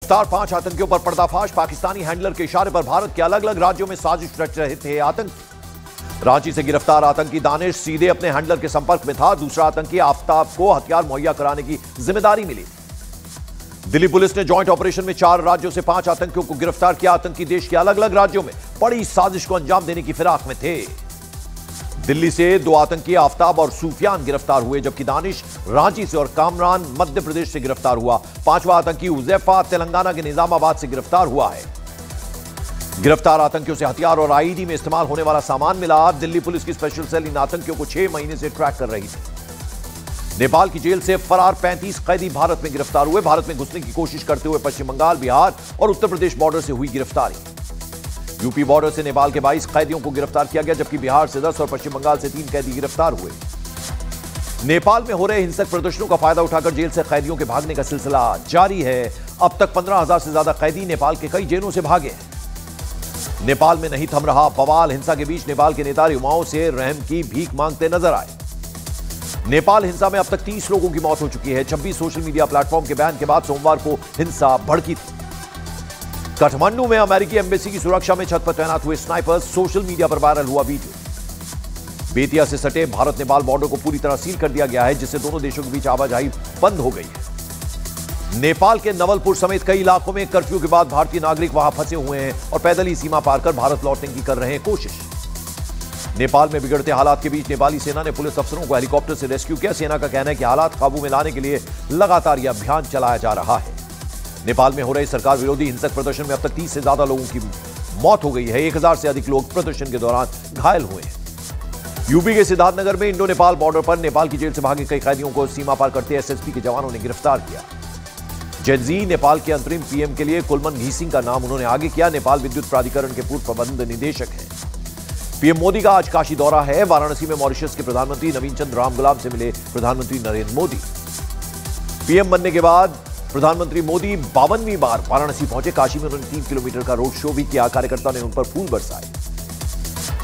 गिरफ्तार 5 आतंकियों पर पर्दाफाश। पाकिस्तानी हैंडलर के इशारे पर भारत के अलग अलग राज्यों में साजिश रच रहे थे आतंकी। रांची से गिरफ्तार आतंकी दानिश सीधे अपने हैंडलर के संपर्क में था। दूसरा आतंकी आफ्ताब को हथियार मुहैया कराने की जिम्मेदारी मिली। दिल्ली पुलिस ने जॉइंट ऑपरेशन में 4 राज्यों से 5 आतंकियों को गिरफ्तार किया। आतंकी देश के अलग अलग राज्यों में बड़ी साजिश को अंजाम देने की फिराक में थे। दिल्ली से 2 आतंकी आफ्ताब और सूफियान गिरफ्तार हुए, जबकि दानिश रांची से और कामरान मध्य प्रदेश से गिरफ्तार हुआ। 5वां आतंकी उजैफा तेलंगाना के निजामाबाद से गिरफ्तार हुआ है। गिरफ्तार आतंकियों से हथियार और आईडी में इस्तेमाल होने वाला सामान मिला। दिल्ली पुलिस की स्पेशल सेल इन आतंकियों को 6 महीने से ट्रैक कर रही थी। नेपाल की जेल से फरार 35 कैदी भारत में गिरफ्तार हुए। भारत में घुसने की कोशिश करते हुए पश्चिम बंगाल, बिहार और उत्तर प्रदेश बॉर्डर से हुई गिरफ्तारी। यूपी बॉर्डर से नेपाल के 22 कैदियों को गिरफ्तार किया गया, जबकि बिहार से 10 और पश्चिम बंगाल से 3 कैदी गिरफ्तार हुए। नेपाल में हो रहे हिंसक प्रदर्शनों का फायदा उठाकर जेल से कैदियों के भागने का सिलसिला जारी है। अब तक 15,000 से ज्यादा कैदी नेपाल के कई जेलों से भागे हैं। नेपाल में नहीं थम रहा बवाल। हिंसा के बीच नेपाल के नेता युवाओं से रहम की भीख मांगते नजर आए। नेपाल हिंसा में अब तक 30 लोगों की मौत हो चुकी है। 26 सोशल मीडिया प्लेटफॉर्म के बैन के बाद सोमवार को हिंसा भड़की थी। काठमांडू में अमेरिकी एम्बेसी की सुरक्षा में छत पर तैनात हुए स्नाइपर्स। सोशल मीडिया पर वायरल हुआ वीडियो। बेतिया से सटे भारत नेपाल बॉर्डर को पूरी तरह सील कर दिया गया है, जिससे दोनों देशों के बीच आवाजाही बंद हो गई है। नेपाल के नवलपुर समेत कई इलाकों में कर्फ्यू के बाद भारतीय नागरिक वहां फंसे हुए हैं और पैदल ही सीमा पार कर भारत लौटने की कर रहे हैं कोशिश। नेपाल में बिगड़ते हालात के बीच नेपाली सेना ने पुलिस अफसरों को हेलीकॉप्टर से रेस्क्यू किया। सेना का कहना है कि हालात काबू में लाने के लिए लगातार यह अभियान चलाया जा रहा है। नेपाल में हो रहे सरकार विरोधी हिंसक प्रदर्शन में अब तक 30 से ज्यादा लोगों की मौत हो गई है। 1000 से अधिक लोग प्रदर्शन के दौरान घायल हुए हैं। यूपी के सिद्धार्थनगर में इंडो नेपाल बॉर्डर पर नेपाल की जेल से भागे कई कैदियों को सीमा पार करते एसएसबी के जवानों ने गिरफ्तार किया। जेनजी नेपाल के अंतरिम पीएम के लिए कुलमन घीसिंग का नाम उन्होंने आगे किया। नेपाल विद्युत प्राधिकरण के पूर्व प्रबंध निदेशक हैं। पीएम मोदी का आज काशी दौरा है। वाराणसी में मॉरिशस के प्रधानमंत्री नवीन चंद्र रामगुलाम से मिले प्रधानमंत्री नरेंद्र मोदी। पीएम बनने के बाद प्रधानमंत्री मोदी 52वीं बार वाराणसी पहुंचे। काशी में उन्होंने 3 किलोमीटर का रोड शो भी किया। कार्यकर्ताओं ने उन पर फूल बरसाए।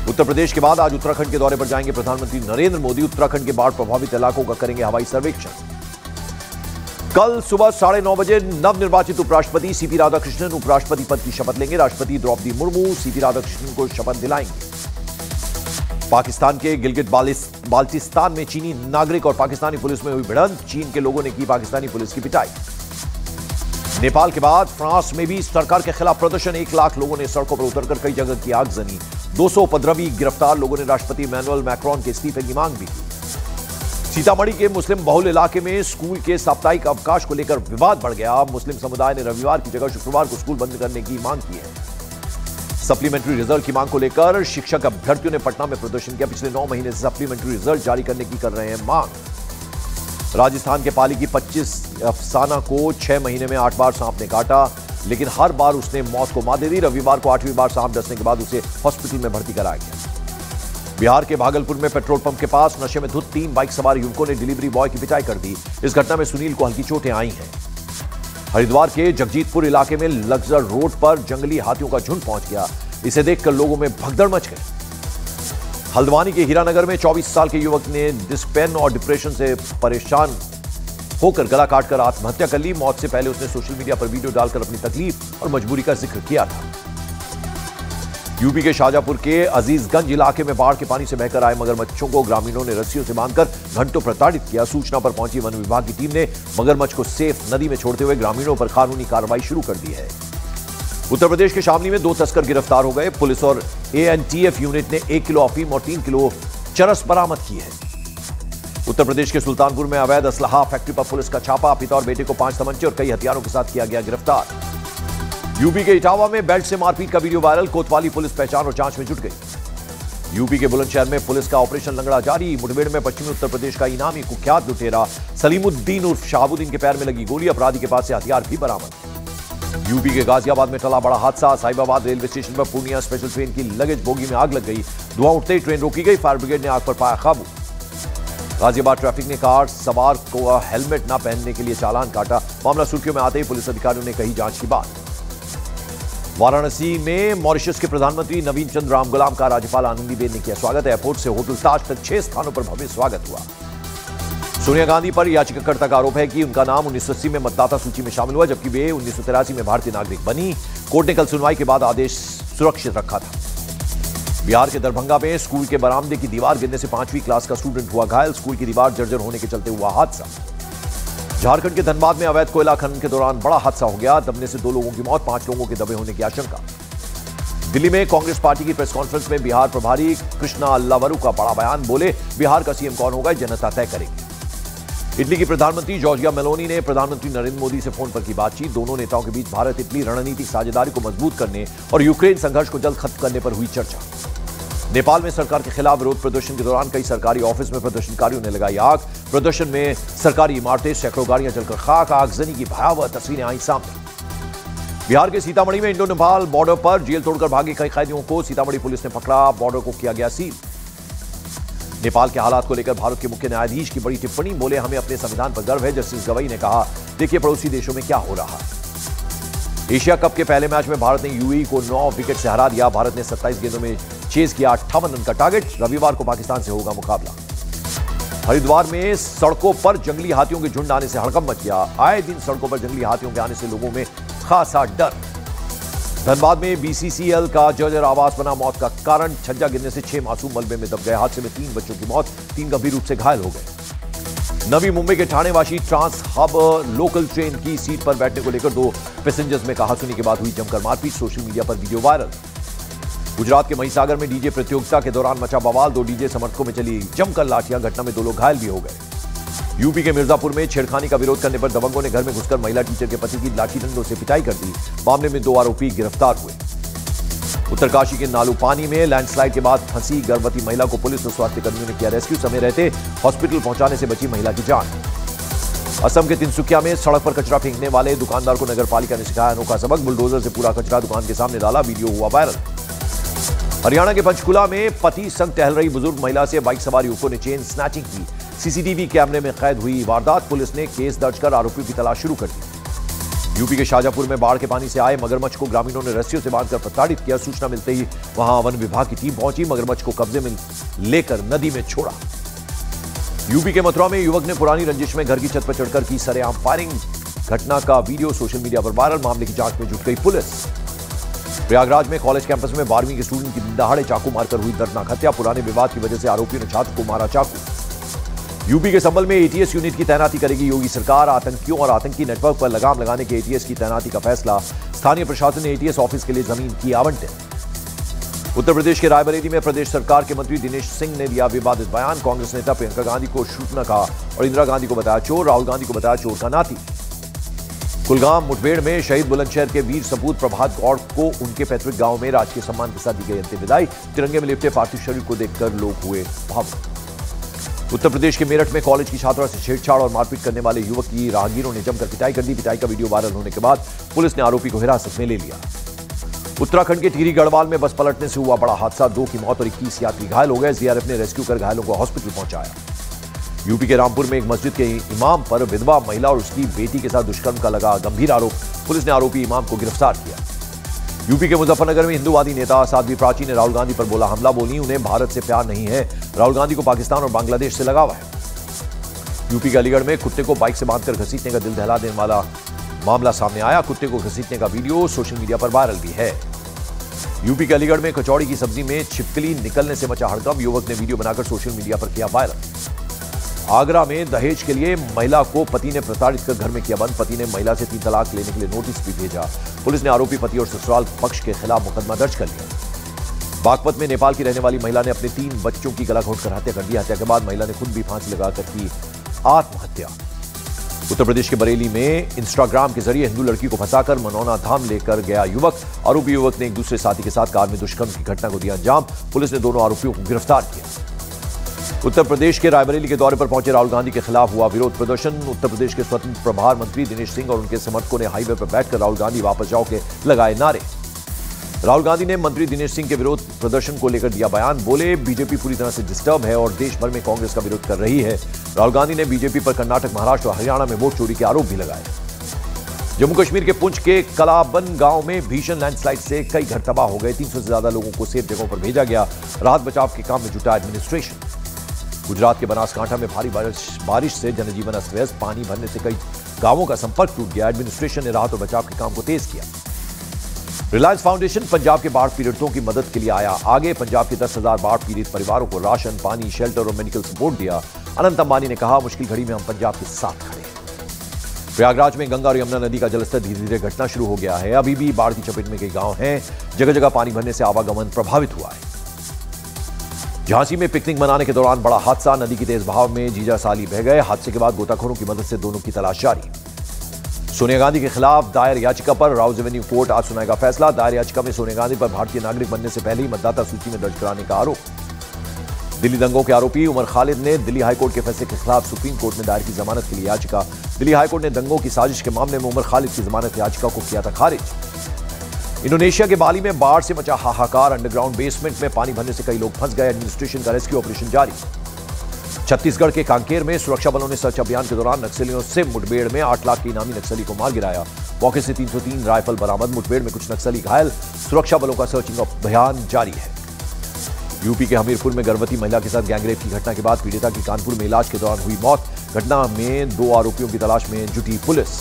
उत्तर प्रदेश के बाद आज उत्तराखंड के दौरे पर जाएंगे प्रधानमंत्री नरेंद्र मोदी। उत्तराखंड के बाढ़ प्रभावित इलाकों का करेंगे हवाई सर्वेक्षण। कल सुबह 9:30 बजे नवनिर्वाचित उपराष्ट्रपति सीपी राधाकृष्णन उपराष्ट्रपति पद की शपथ लेंगे। राष्ट्रपति द्रौपदी मुर्मू सीपी राधाकृष्णन को शपथ दिलाएंगे। पाकिस्तान के गिलगित बाल्टिस्तान में चीनी नागरिक और पाकिस्तानी पुलिस में हुई भिड़ंत। चीन के लोगों ने की पाकिस्तानी पुलिस की पिटाई। नेपाल के बाद फ्रांस में भी सरकार के खिलाफ प्रदर्शन। 1 लाख लोगों ने सड़कों पर उतरकर कई जगह की आगजनी। 200 उपद्रवी गिरफ्तार। लोगों ने राष्ट्रपति इमैनुअल मैक्रोन के इस्तीफे की मांग भी की। सीतामढ़ी के मुस्लिम बहुल इलाके में स्कूल के साप्ताहिक अवकाश को लेकर विवाद बढ़ गया। मुस्लिम समुदाय ने रविवार की जगह शुक्रवार को स्कूल बंद करने की मांग की है। सप्लीमेंट्री रिजल्ट की मांग को लेकर शिक्षक अभ्यर्थियों ने पटना में प्रदर्शन किया। पिछले 9 महीने से सप्लीमेंट्री रिजल्ट जारी करने की कर रहे हैं मांग। राजस्थान के पाली की 25 अफसाना को 6 महीने में 8 बार सांप ने काटा, लेकिन हर बार उसने मौत को मात दे दी। रविवार को 8वीं बार सांप डसने के बाद उसे हॉस्पिटल में भर्ती कराया गया। बिहार के भागलपुर में पेट्रोल पंप के पास नशे में धुत 3 बाइक सवार युवकों ने डिलीवरी बॉय की पिटाई कर दी। इस घटना में सुनील को हल्की चोटें आई हैं। हरिद्वार के जगजीतपुर इलाके में लग्जर रोड पर जंगली हाथियों का झुंड पहुंच गया। इसे देखकर लोगों में भगदड़ मच गई। हल्द्वानी के हीरानगर में 24 साल के युवक ने डिस्पेन और डिप्रेशन से परेशान होकर गला काटकर आत्महत्या कर ली। मौत से पहले उसने सोशल मीडिया पर वीडियो डालकर अपनी तकलीफ और मजबूरी का जिक्र किया था। यूपी के शाहजहांपुर के अजीजगंज इलाके में बाढ़ के पानी से बहकर आए मगरमच्छों को ग्रामीणों ने रस्सियों से बांधकर घंटों प्रताड़ित किया। सूचना पर पहुंची वन विभाग की टीम ने मगरमच्छ को सेफ नदी में छोड़ते हुए ग्रामीणों पर कानूनी कार्रवाई शुरू कर दी है। उत्तर प्रदेश के शामली में 2 तस्कर गिरफ्तार हो गए। पुलिस और एएनटीएफ यूनिट ने 1 किलो अफीम और 3 किलो चरस बरामद की है। उत्तर प्रदेश के सुल्तानपुर में अवैध असलहा फैक्ट्री पर पुलिस का छापा। पिता और बेटे को 5 तमंचे और कई हथियारों के साथ किया गया गिरफ्तार। यूपी के इटावा में बेल्ट से मारपीट का वीडियो वायरल। कोतवाली पुलिस पहचान और जांच में जुट गई। यूपी के बुलंदशहर में पुलिस का ऑपरेशन लंगड़ा जारी। मुठभेड़ में पश्चिमी उत्तर प्रदेश का इनामी कुख्यात लुटेरा सलीमुद्दीन उर्फ शहाबुद्दीन के पैर में लगी गोली। अपराधी के पास से हथियार भी बरामद। यूपी के गाजियाबाद में टला बड़ा हादसा। साहिबाबाद रेलवे स्टेशन पर पूर्णिया स्पेशल ट्रेन की लगेज बोगी में आग लग गई। धुआं उठते ही ट्रेन रोकी गई। फायर ब्रिगेड ने आग पर पाया काबू। गाजियाबाद ट्रैफिक ने कार सवार को हेलमेट न पहनने के लिए चालान काटा। मामला सुर्खियों में आते ही पुलिस अधिकारियों ने कही जांच की बात। वाराणसी में मॉरिशस के प्रधानमंत्री नवीन चंद्र रामगुलाम का राज्यपाल आनंदीबेन ने किया स्वागत। एयरपोर्ट से होटल ताज तक 6 स्थानों पर भव्य स्वागत हुआ। सोनिया गांधी पर याचिकाकर्ता का आरोप है कि उनका नाम 1980 में मतदाता सूची में शामिल हुआ, जबकि वे 1983 में भारतीय नागरिक बनी। कोर्ट ने कल सुनवाई के बाद आदेश सुरक्षित रखा था। बिहार के दरभंगा में स्कूल के बरामदे की दीवार गिरने से 5वीं क्लास का स्टूडेंट हुआ घायल। स्कूल की दीवार जर्जर होने के चलते हुआ हादसा। झारखंड के धनबाद में अवैध कोयला खनन के दौरान बड़ा हादसा हो गया। दबने से 2 लोगों की मौत, 5 लोगों के दबे होने की आशंका। दिल्ली में कांग्रेस पार्टी की प्रेस कॉन्फ्रेंस में बिहार प्रभारी कृष्णा अल्लावरू का बड़ा बयान। बोले, बिहार का सीएम कौन होगा जनता तय करेगी। इटली की प्रधानमंत्री जॉर्जिया मेलोनी ने प्रधानमंत्री नरेंद्र मोदी से फोन पर की बातचीत। दोनों नेताओं के बीच भारत इटली रणनीतिक साझेदारी को मजबूत करने और यूक्रेन संघर्ष को जल्द खत्म करने पर हुई चर्चा। नेपाल में सरकार के खिलाफ विरोध प्रदर्शन के दौरान कई सरकारी ऑफिस में प्रदर्शनकारियों ने लगाई आग। प्रदर्शन में सरकारी इमारतें, सैकड़ों गाड़ियां जलकर खाक। आगजनी की भयावह तस्वीरें आई सामने। बिहार के सीतामढ़ी में इंडो नेपाल बॉर्डर पर जेल तोड़कर भागे कई कैदियों को सीतामढ़ी पुलिस ने पकड़ा। बॉर्डर को किया गया सील। नेपाल के हालात को लेकर भारत के मुख्य न्यायाधीश की बड़ी टिप्पणी। बोले, हमें अपने संविधान पर गर्व है। जस्टिस गवई ने कहा, देखिए पड़ोसी देशों में क्या हो रहा है। एशिया कप के पहले मैच में भारत ने यूएई को 9 विकेट से हरा दिया। भारत ने 27 गेंदों में चेज किया 58 रन का टारगेट। रविवार को पाकिस्तान से होगा मुकाबला। हरिद्वार में सड़कों पर जंगली हाथियों के झुंड आने से हड़कंप मच गया। आए दिन सड़कों पर जंगली हाथियों के आने से लोगों में खासा डर। धनबाद में बीसीसीएल का जर्जर आवास बना मौत का कारण। छज्जा गिरने से 6 मासूम मलबे में दब गए। हादसे में 3 बच्चों की मौत, 3 गंभीर रूप से घायल हो गए। नवी मुंबई के ठाणेवासी ट्रांस हब लोकल ट्रेन की सीट पर बैठने को लेकर 2 पैसेंजर्स में कहासुनी के बाद हुई जमकर मारपीट। सोशल मीडिया पर वीडियो वायरल। गुजरात के महिसागर में डीजे प्रतियोगिता के दौरान मचा बवाल। 2 डीजे समर्थकों में चली जमकर लाठियां। घटना में 2 लोग घायल भी हो गए। यूपी के मिर्जापुर में छेड़खानी का विरोध करने पर दबंगों ने घर में घुसकर महिला टीचर के पति की लाठी डंडों से पिटाई कर दी। मामले में 2 आरोपी गिरफ्तार हुए। उत्तरकाशी के नालू पानी में लैंडस्लाइड के बाद फंसी गर्भवती महिला को पुलिस और स्वास्थ्य कर्मियों ने किया रेस्क्यू। समय रहते हॉस्पिटल पहुंचाने से बची महिला की जान। असम के तिनसुकिया में सड़क पर कचरा फेंकने वाले दुकानदार को नगर पालिका ने सिखाया अनोखा सबक। बुलडोजर से पूरा कचरा दुकान के सामने डाला। वीडियो हुआ वायरल। हरियाणा के पंचकुला में पति संग टहल रही बुजुर्ग महिला से बाइक सवार युवकों ने चेन स्नैचिंग की। सीसीटीवी कैमरे में कैद हुई वारदात। पुलिस ने केस दर्ज कर आरोपियों की तलाश शुरू कर दी। यूपी के शाजापुर में बाढ़ के पानी से आए मगरमच्छ को ग्रामीणों ने रस्सियों से बांधकर प्रताड़ित किया। सूचना मिलते ही वहां वन विभाग की टीम पहुंची। मगरमच्छ को कब्जे में लेकर नदी में छोड़ा। यूपी के मथुरा में युवक ने पुरानी रंजिश में घर की छत पर चढ़कर की सरेआम फायरिंग। घटना का वीडियो सोशल मीडिया पर वायरल। मामले की जांच में जुट गई पुलिस। प्रयागराज में कॉलेज कैंपस में 12वीं के स्टूडेंट की दहाड़े चाकू मारकर हुई दर्दनाक हत्या। पुराने विवाद की वजह से आरोपियों ने छात्र को मारा चाकू। यूपी के संभल में एटीएस यूनिट की तैनाती करेगी योगी सरकार। आतंकियों और आतंकी नेटवर्क पर लगाम लगाने के एटीएस की तैनाती का फैसला। स्थानीय प्रशासन ने एटीएस ऑफिस के लिए जमीन की आवंटित। उत्तर प्रदेश के रायबरेली में प्रदेश सरकार के मंत्री दिनेश सिंह ने दिया विवादित बयान। कांग्रेस नेता प्रियंका गांधी को शूटना कहा और इंदिरा गांधी को बताया चोर। राहुल गांधी को बताया चोर का नाती। कुलगाम मुठभेड़ में शहीद बुलंदशहर के वीर सपूत प्रभात गौड़ को उनके पैतृक गांव में राजकीय सम्मान के साथ दी गई अंतिम विदाई। तिरंगे में लिपटे पार्थिव शरीर को देखकर लोग हुए भावुक। उत्तर प्रदेश के मेरठ में कॉलेज की छात्रा से छेड़छाड़ और मारपीट करने वाले युवक की राहगीरों ने जमकर पिटाई कर दी। पिटाई का वीडियो वायरल होने के बाद पुलिस ने आरोपी को हिरासत में ले लिया। उत्तराखंड के टिहरी गढ़वाल में बस पलटने से हुआ बड़ा हादसा। 2 की मौत और 21 यात्री घायल हो गए। जीआरएफ ने रेस्क्यू कर घायलों को हॉस्पिटल पहुंचाया। यूपी के रामपुर में एक मस्जिद के इमाम पर विधवा महिला और उसकी बेटी के साथ दुष्कर्म का लगा गंभीर आरोप। पुलिस ने आरोपी इमाम को गिरफ्तार किया। यूपी के मुजफ्फरनगर में हिंदूवादी नेता साध्वी प्राची ने राहुल गांधी पर बोला हमला। बोली, उन्हें भारत से प्यार नहीं है। राहुल गांधी को पाकिस्तान और बांग्लादेश से लगाव है। यूपी के अलीगढ़ में कुत्ते को बाइक से बांधकर घसीटने का दिल दहला देने वाला मामला सामने आया। कुत्ते को घसीटने का वीडियो सोशल मीडिया पर वायरल भी है। यूपी के अलीगढ़ में कचौड़ी की सब्जी में छिपकली निकलने से मचा हड़कंप। युवक ने वीडियो बनाकर सोशल मीडिया पर किया वायरल। आगरा में दहेज के लिए महिला को पति ने प्रताड़ित कर घर में किया बंद। पति ने महिला से 3 तलाक लेने के लिए नोटिस भी भेजा। पुलिस ने आरोपी पति और ससुराल पक्ष के खिलाफ मुकदमा दर्ज कर लिया। बागपत में नेपाल की रहने वाली महिला ने अपने 3 बच्चों की गला घोंटकर हत्या कर दी। हत्या के बाद महिला ने खुद भी फांसी लगाकर की आत्महत्या। उत्तर प्रदेश के बरेली में इंस्टाग्राम के जरिए हिंदू लड़की को फंसाकर मनौना धाम लेकर गया युवक। आरोपी युवक ने एक दूसरे साथी के साथ कार में दुष्कर्म की घटना को दिया अंजाम। पुलिस ने दोनों आरोपियों को गिरफ्तार किया। उत्तर प्रदेश के रायबरेली के दौरे पर पहुंचे राहुल गांधी के खिलाफ हुआ विरोध प्रदर्शन। उत्तर प्रदेश के स्वतंत्र प्रभार मंत्री दिनेश सिंह और उनके समर्थकों ने हाईवे पर बैठकर राहुल गांधी वापस जाओ के लगाए नारे। राहुल गांधी ने मंत्री दिनेश सिंह के विरोध प्रदर्शन को लेकर दिया बयान। बोले, बीजेपी पूरी तरह से डिस्टर्ब है और देश भर में कांग्रेस का विरोध कर रही है। राहुल गांधी ने बीजेपी पर कर्नाटक, महाराष्ट्र और हरियाणा में वोट चोरी के आरोप भी लगाए। जम्मू कश्मीर के पुंछ के कलाबन गांव में भीषण लैंडस्लाइड से कई घर तबाह हो गए। 300 से ज्यादा लोगों को सेफ जगहों पर भेजा गया। राहत बचाव के काम में जुटा एडमिनिस्ट्रेशन। गुजरात के बनासकांठा में भारी बारिश से जनजीवन अस्त व्यस्त, पानी भरने से कई गांवों का संपर्क टूट गया। एडमिनिस्ट्रेशन ने राहत और बचाव के काम को तेज किया। रिलायंस फाउंडेशन पंजाब के बाढ़ पीड़ितों की मदद के लिए आया आगे। पंजाब के 10,000 बाढ़ पीड़ित परिवारों को राशन, पानी, शेल्टर और मेडिकल सपोर्ट दिया। अनंत अंबानी ने कहा, मुश्किल घड़ी में हम पंजाब के साथ खड़े हैं। प्रयागराज में गंगा और यमुना नदी का जलस्तर धीरे धीरे घटना शुरू हो गया है। अभी भी बाढ़ की चपेट में कई गांव हैं। जगह जगह पानी भरने से आवागमन प्रभावित हुआ है। झांसी में पिकनिक मनाने के दौरान बड़ा हादसा, नदी की तेज बहाव में जीजा साली बह गए। हादसे के बाद गोताखोरों की मदद से दोनों की तलाश जारी। सोनिया गांधी के खिलाफ दायर याचिका पर राउज एवेन्यू कोर्ट आज सुनाएगा फैसला। दायर याचिका में सोनिया गांधी पर भारतीय नागरिक बनने से पहले ही मतदाता सूची में दर्ज कराने का आरोप। दिल्ली दंगों के आरोपी उमर खालिद ने दिल्ली हाईकोर्ट के फैसले के खिलाफ सुप्रीम कोर्ट में दायर की जमानत के लिए याचिका। दिल्ली हाईकोर्ट ने दंगों की साजिश के मामले में उमर खालिद की जमानत याचिका को किया था खारिज। इंडोनेशिया के बाली में बाढ़ से मचा हाहाकार, अंडरग्राउंड बेसमेंट में पानी भरने से कई लोग फंस गए। एडमिनिस्ट्रेशन का रेस्क्यू ऑपरेशन जारी। छत्तीसगढ़ के कांकेर में सुरक्षा बलों ने सर्च अभियान के दौरान नक्सलियों से मुठभेड़ में 8 लाख के इनामी नक्सली को मार गिराया। मौके से 303 राइफल बरामद। मुठभेड़ में कुछ नक्सली घायल। सुरक्षा बलों का सर्चिंग अभियान जारी है। यूपी के हमीरपुर में गर्भवती महिला के साथ गैंगरेप की घटना के बाद पीड़िता की कानपुर में इलाज के दौरान हुई मौत। घटना में 2 आरोपियों की तलाश में जुटी पुलिस।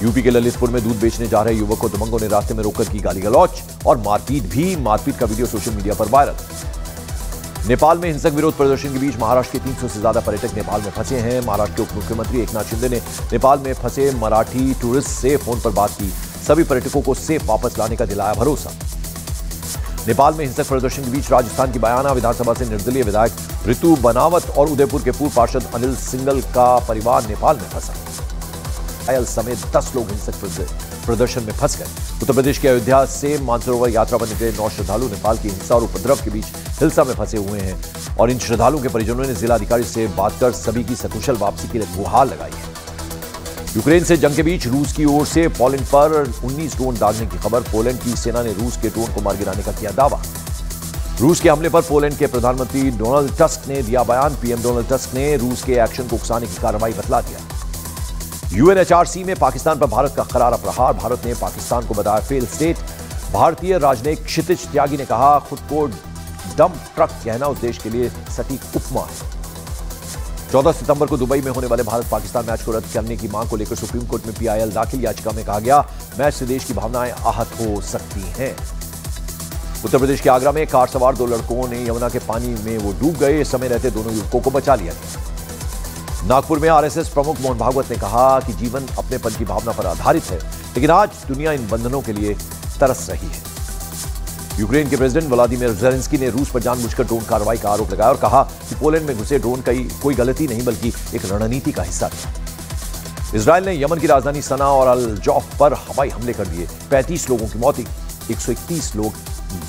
यूपी के ललितपुर में दूध बेचने जा रहे युवक को दबंगों ने रास्ते में रोककर की गाली गलौच और मारपीट भी। मारपीट का वीडियो सोशल मीडिया पर वायरल। नेपाल में हिंसक विरोध प्रदर्शन के बीच महाराष्ट्र के 300 से ज्यादा पर्यटक नेपाल में फंसे हैं। महाराष्ट्र के उप मुख्यमंत्री एकनाथ शिंदे ने नेपाल में फंसे मराठी टूरिस्ट से फोन पर बात की। सभी पर्यटकों को सेफ वापस लाने का दिलाया भरोसा। नेपाल में हिंसक प्रदर्शन के बीच राजस्थान की बयाना विधानसभा से निर्दलीय विधायक ऋतु बनावत और उदयपुर के पूर्व पार्षद अनिल सिंगल का परिवार नेपाल में फंसा। घायल समेत 10 लोग हिंसक प्रदर्शन में फंस गए। उत्तर प्रदेश के अयोध्या से मानसरोवर यात्रा पर निकले 9 श्रद्धालु नेपाल की हिंसा और उपद्रव के बीच हिल्सा में फंसे हुए हैं और इन श्रद्धालुओं के परिजनों ने जिलाधिकारी से बात कर सभी की सकुशल वापसी के लिए गुहार लगाई है। यूक्रेन से जंग के बीच रूस की ओर से पोलैंड पर 19 ड्रोन दागने की खबर। पोलैंड की सेना ने रूस के ड्रोन को मार गिराने का किया दावा। रूस के हमले पर पोलैंड के प्रधानमंत्री डोनाल्ड टस्क ने दिया बयान। पीएम डोनाल्ड टस्क ने रूस के एक्शन को उकसाने की कार्रवाई बतला दिया। यूएनएचआरसी में पाकिस्तान पर भारत का करारा प्रहार। भारत ने पाकिस्तान को बताया फेल स्टेट। भारतीय राजनयिक क्षितिज त्यागी ने कहा, खुद को डंप ट्रक कहना उस देश के लिए सटीक उपमा है। 14 सितंबर को दुबई में होने वाले भारत पाकिस्तान मैच को रद्द करने की मांग को लेकर सुप्रीम कोर्ट में पीआईएल दाखिल याचिका में कहा गया, मैच से देश की भावनाएं आहत हो सकती हैं। उत्तर प्रदेश के आगरा में कार सवार 2 लड़कों ने यमुना के पानी में वो डूब गए। इस समय रहते दोनों युवकों को बचा लिया गया। नागपुर में आरएसएस प्रमुख मोहन भागवत ने कहा कि जीवन अपनेपन की भावना पर आधारित है, लेकिन आज दुनिया इन बंधनों के लिए तरस रही है। यूक्रेन के प्रेसिडेंट व्लादिमीर ज़ेलेंस्की ने रूस पर जानबूझकर ड्रोन कार्रवाई का आरोप लगाया और कहा कि पोलैंड में घुसे ड्रोन का कोई गलती नहीं बल्कि एक रणनीति का हिस्सा था। इजरायल ने यमन की राजधानी सना और अल जौफ पर हवाई हमले कर दिए। 35 लोगों की मौत, 131 लोग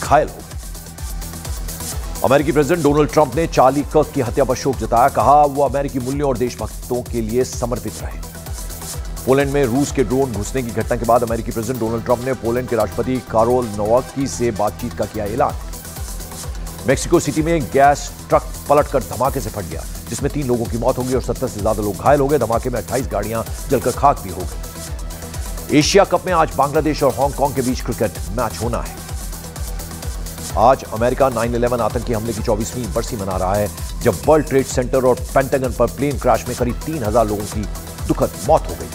घायल हो गए। अमेरिकी प्रेसिडेंट डोनाल्ड ट्रंप ने चार्ली कर्क की हत्या पर शोक जताया। कहा वो अमेरिकी मूल्यों और देशभक्तों के लिए समर्पित रहे। पोलैंड में रूस के ड्रोन घुसने की घटना के बाद अमेरिकी प्रेसिडेंट डोनाल्ड ट्रंप ने पोलैंड के राष्ट्रपति कारोल नोवाकी से बातचीत का किया ऐलान। मेक्सिको सिटी में गैस ट्रक पलटकर धमाके से फट गया, जिसमें 3 लोगों की मौत हो गई और 70 से ज्यादा लोग घायल हो गए। धमाके में 28 गाड़ियां जलकर खाक भी हो गई। एशिया कप में आज बांग्लादेश और हांगकांग के बीच क्रिकेट मैच होना है। आज अमेरिका 9/11 आतंकी हमले की 24वीं बरसी मना रहा है, जब वर्ल्ड ट्रेड सेंटर और पेंटागन पर प्लेन क्रैश में करीब 3000 लोगों की दुखद मौत हो गई।